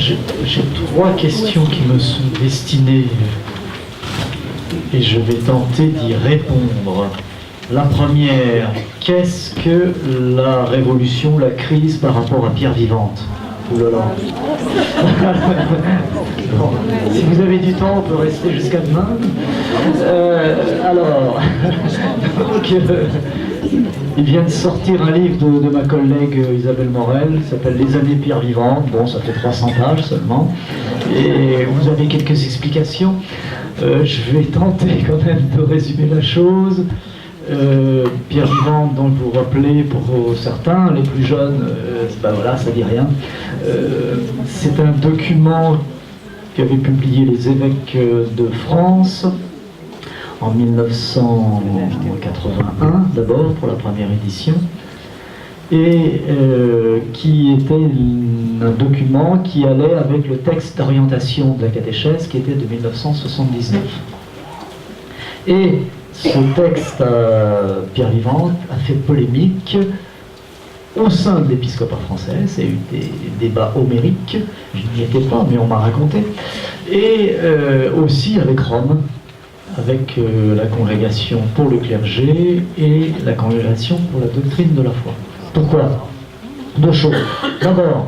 J'ai trois questions qui me sont destinées et je vais tenter d'y répondre. La première, qu'est-ce que la révolution, la crise par rapport à Pierre Vivante? Ouh là là. Bon, si vous avez du temps, on peut rester jusqu'à demain. Alors, donc, il vient de sortir un livre de ma collègue Isabelle Morel, qui s'appelle Les années Pierre Vivante. Bon, ça fait 300 pages seulement. Et vous avez quelques explications. Je vais tenter quand même de résumer la chose. Pierre Vivante, donc vous vous rappelez pour certains, les plus jeunes, ben voilà, ça dit rien. C'est un document qu'avaient publié les évêques de France en 1981, d'abord pour la première édition, et qui était un document qui allait avec le texte d'orientation de la catéchèse qui était de 1979. Et ce texte, Pierre Vivante, a fait polémique au sein de l'épiscopat français. C'est eu des débats homériques, je n'y étais pas, mais on m'a raconté, et aussi avec Rome, avec la congrégation pour le clergé et la congrégation pour la doctrine de la foi. Pourquoi? Deux choses. D'abord,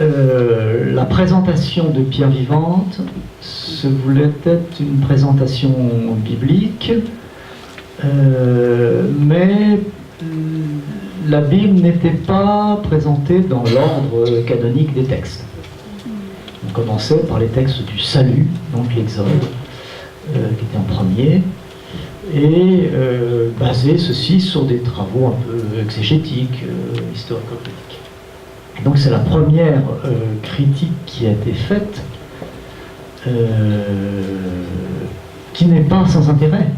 la présentation de Pierre Vivante se voulait être une présentation biblique, mais la Bible n'était pas présentée dans l'ordre canonique des textes. On commençait par les textes du salut, donc l'Exode, qui était en premier, et basé ceci sur des travaux un peu exégétiques, historico-critiques. Donc c'est la première critique qui a été faite, qui n'est pas sans intérêt.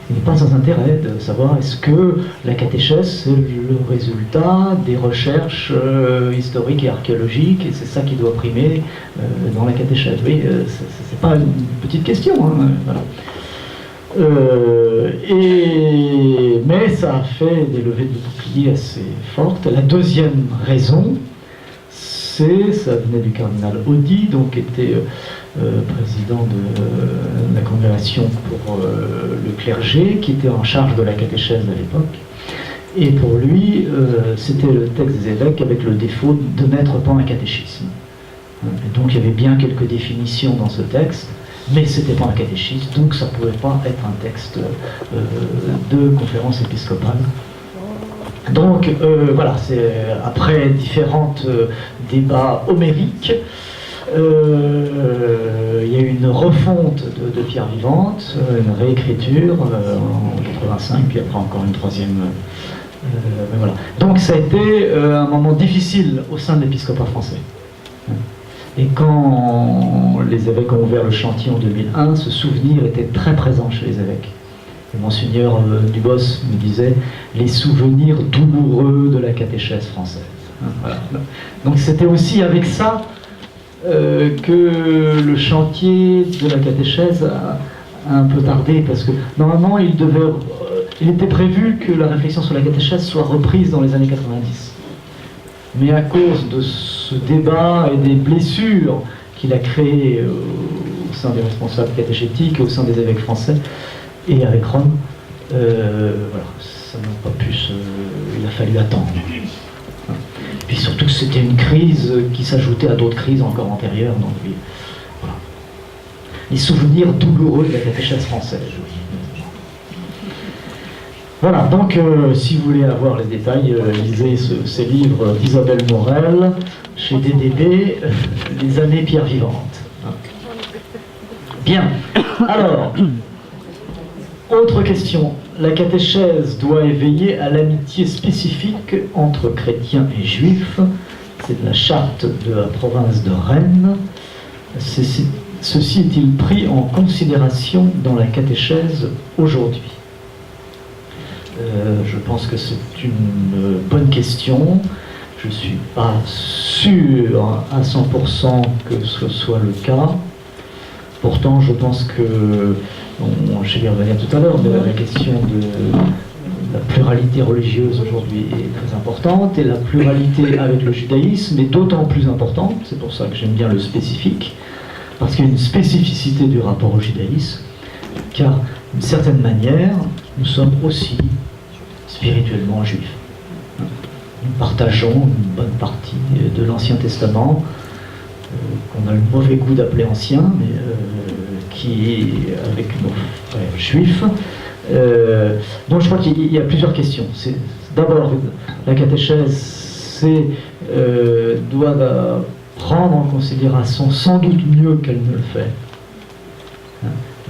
Il n'est pas sans intérêt de savoir est-ce que la catéchèse c'est le résultat des recherches historiques et archéologiques, et c'est ça qui doit primer dans la catéchèse. Oui, c'est pas une petite question. Hein, voilà. Mais ça a fait des levées de boucliers assez fortes. La deuxième raison, ça venait du cardinal Audy, donc qui était président de la congrégation pour le clergé, qui était en charge de la catéchèse à l'époque. Et pour lui, c'était le texte des évêques avec le défaut de n'être pas un catéchisme. Et donc il y avait bien quelques définitions dans ce texte, mais ce n'était pas un catéchisme, donc ça ne pouvait pas être un texte de conférence épiscopale. Donc voilà, c'est après différents débats homériques, il y a eu une refonte de Pierre Vivante, une réécriture en 85, puis après encore une troisième. Mais voilà. Donc ça a été un moment difficile au sein de l'épiscopat français. Et quand les évêques ont ouvert le chantier en 2001, ce souvenir était très présent chez les évêques. Et Monseigneur Dubos me disait les souvenirs douloureux de la catéchèse française. Voilà. Donc c'était aussi avec ça que le chantier de la catéchèse a un peu tardé, parce que normalement il était prévu que la réflexion sur la catéchèse soit reprise dans les années 90. Mais à cause de ce débat et des blessures qu'il a créées au sein des responsables catéchétiques et au sein des évêques français et avec Rome, voilà, ça n'a pas pu il a fallu attendre. Puis surtout c'était une crise qui s'ajoutait à d'autres crises encore antérieures, donc voilà. Les souvenirs douloureux de la catéchèse française. Voilà, donc si vous voulez avoir les détails, lisez ces livres d'Isabelle Morel, chez DDB, Les années Pierre Vivante. Bien, alors, autre question. La catéchèse doit éveiller à l'amitié spécifique entre chrétiens et juifs. C'est de la charte de la province de Rennes. Ceci est-il pris en considération dans la catéchèse aujourd'hui ? Je pense que c'est une bonne question. Je ne suis pas sûr à 100% que ce soit le cas. Pourtant, je pense que, je vais y revenir tout à l'heure, mais la question la pluralité religieuse aujourd'hui est très importante, et la pluralité avec le judaïsme est d'autant plus importante, c'est pour ça que j'aime bien le spécifique, parce qu'il y a une spécificité du rapport au judaïsme, car d'une certaine manière, nous sommes aussi spirituellement juifs. Nous partageons une bonne partie de l'Ancien Testament, qu'on a le mauvais goût d'appeler ancien, mais qui est avec nos frères juifs. Donc je crois qu'il y a plusieurs questions. D'abord, la catéchèse doit prendre en considération sans doute mieux qu'elle ne le fait.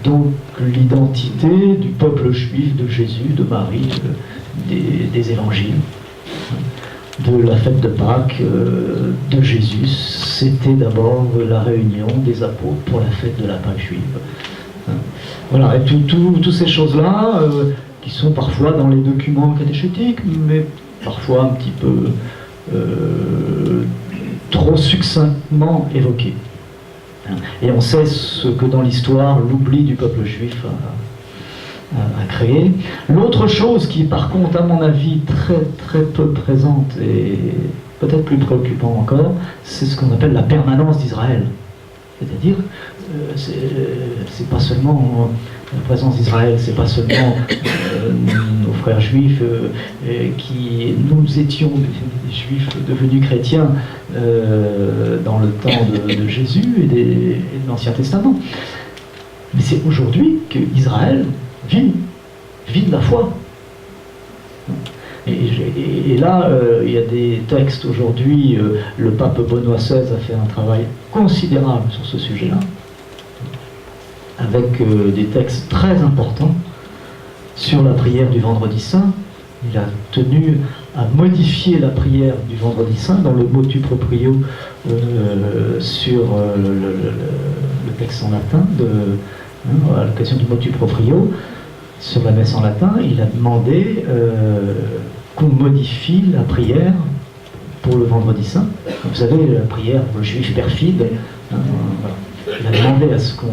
Donc l'identité du peuple juif, de Jésus, de Marie, des évangiles, de la fête de Pâques, de Jésus, c'était d'abord la réunion des apôtres pour la fête de la Pâque juive. Voilà, et toutes ces choses-là, qui sont parfois dans les documents catéchétiques, mais parfois un petit peu trop succinctement évoquées. Et on sait ce que dans l'histoire, l'oubli du peuple juif a créé. L'autre chose qui, par contre, à mon avis, très très peu présente et peut-être plus préoccupant encore, c'est ce qu'on appelle la permanence d'Israël. C'est-à-dire, c'est pas seulement la présence d'Israël, c'est pas seulement nos frères juifs qui nous étions des juifs devenus chrétiens dans le temps de Jésus et de l'Ancien Testament. Mais c'est aujourd'hui qu'Israël vit de la foi. Et là, il y a des textes aujourd'hui, le pape Benoît XVI a fait un travail considérable sur ce sujet-là, avec des textes très importants sur la prière du Vendredi Saint. Il a tenu à modifier la prière du Vendredi Saint dans le motu proprio sur le texte en latin, à l'occasion du motu proprio, sur la messe en latin. Il a demandé qu'on modifie la prière pour le Vendredi Saint. Vous savez, la prière pour le juif perfide, voilà. Il a demandé à ce qu'on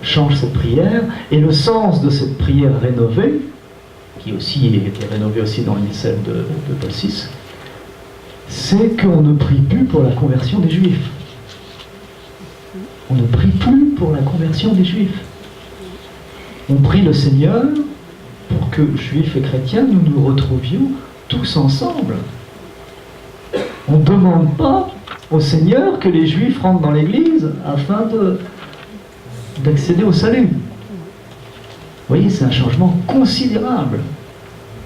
change cette prière, et le sens de cette prière rénovée, qui aussi était rénovée aussi dans le missel de Paul VI, c'est qu'on ne prie plus pour la conversion des Juifs. On ne prie plus pour la conversion des Juifs. On prie le Seigneur pour que, juifs et chrétiens, nous nous retrouvions tous ensemble. On ne demande pas au Seigneur que les Juifs rentrent dans l'Église afin d'accéder au salut. Vous voyez, c'est un changement considérable.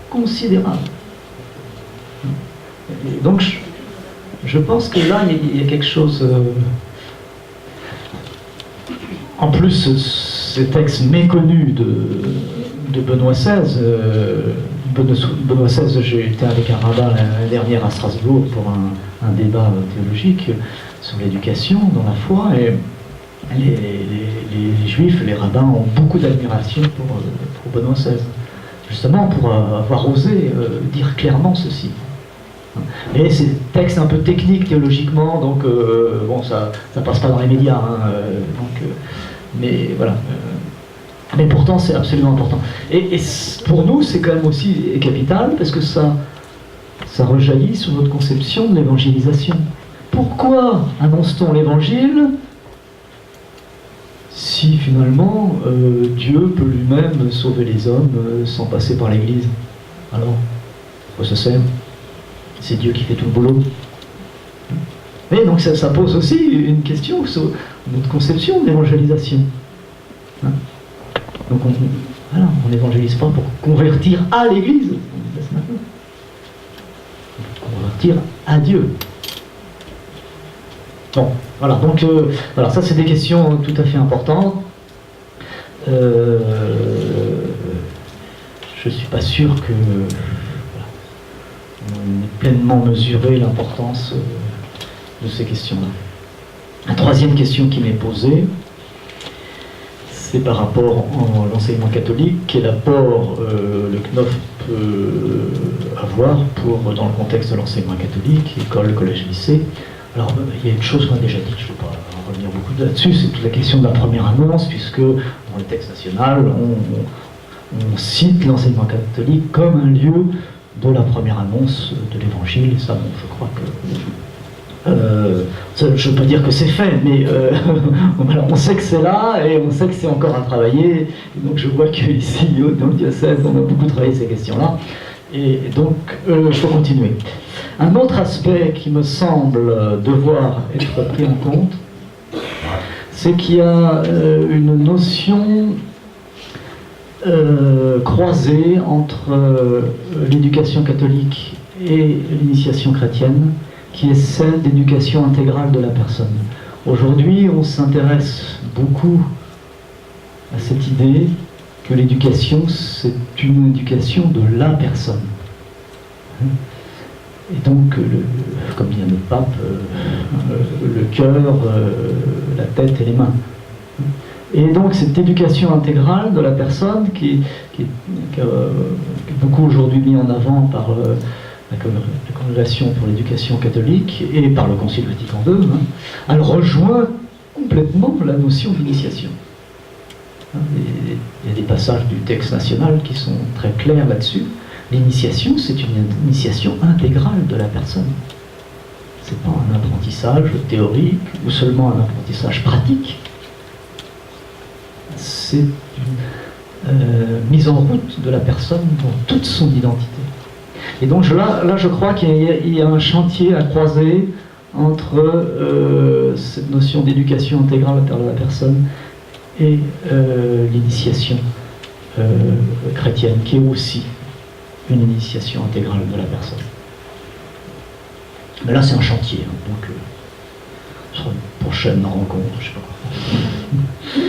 Considérable. Et donc, je pense que là, il y a quelque chose... En plus, ces textes méconnus de Benoît XVI, Benoît XVI, j'ai été avec un rabbin l'année dernière à Strasbourg pour un débat théologique sur l'éducation dans la foi, et les juifs, les rabbins ont beaucoup d'admiration pour Benoît XVI, justement pour avoir osé dire clairement ceci. Et c'est des textes un peu techniques théologiquement, donc bon, ça passe pas dans les médias, mais voilà. Mais pourtant, c'est absolument important. Et pour nous, c'est quand même aussi capital, parce que ça rejaillit sur notre conception de l'évangélisation. Pourquoi annonce-t-on l'évangile si finalement Dieu peut lui-même sauver les hommes sans passer par l'Église? Alors, quoi ça sert? C'est Dieu qui fait tout le boulot. Et donc ça pose aussi une question sur notre conception de l'évangélisation. Donc on n'évangélise pas pour convertir à l'Église, pour convertir à Dieu. Bon, voilà, donc voilà, ça c'est des questions tout à fait importantes. Je ne suis pas sûr que on ait pleinement mesuré l'importance de ces questions-là. La troisième question qui m'est posée, c'est par rapport à l'enseignement catholique, quel apport le CNOF peut avoir dans le contexte de l'enseignement catholique, école, collège, lycée. Alors, il y a une chose qu'on a déjà dite, je ne vais pas revenir beaucoup là-dessus, c'est toute la question de la première annonce, puisque dans le texte national, on cite l'enseignement catholique comme un lieu de la première annonce de l'Évangile, et ça, bon, je crois que... je ne veux pas dire que c'est fait, mais voilà, on sait que c'est là, et on sait que c'est encore à travailler, et donc je vois qu'ici, dans le diocèse, on a beaucoup travaillé ces questions-là, et donc il faut continuer. Un autre aspect qui me semble devoir être pris en compte, c'est qu'il y a une notion croisée entre l'éducation catholique et l'initiation chrétienne, qui est celle d'éducation intégrale de la personne. Aujourd'hui, on s'intéresse beaucoup à cette idée que l'éducation, c'est une éducation de la personne. Et donc, comme dit notre pape, le cœur, la tête et les mains. Et donc, cette éducation intégrale de la personne qui est beaucoup aujourd'hui mise en avant par la Congrégation pour l'éducation catholique et par le Concile Vatican II, elle rejoint complètement la notion d'initiation. Il y a des passages du texte national qui sont très clairs là-dessus. L'initiation, c'est une initiation intégrale de la personne. Ce n'est pas un apprentissage théorique ou seulement un apprentissage pratique. C'est une mise en route de la personne dans toute son identité. Et donc là je crois qu'il y a un chantier à croiser entre cette notion d'éducation intégrale de la personne et l'initiation chrétienne, qui est aussi une initiation intégrale de la personne. Mais là c'est un chantier, donc sur une prochaine rencontre, je ne sais pas quoi.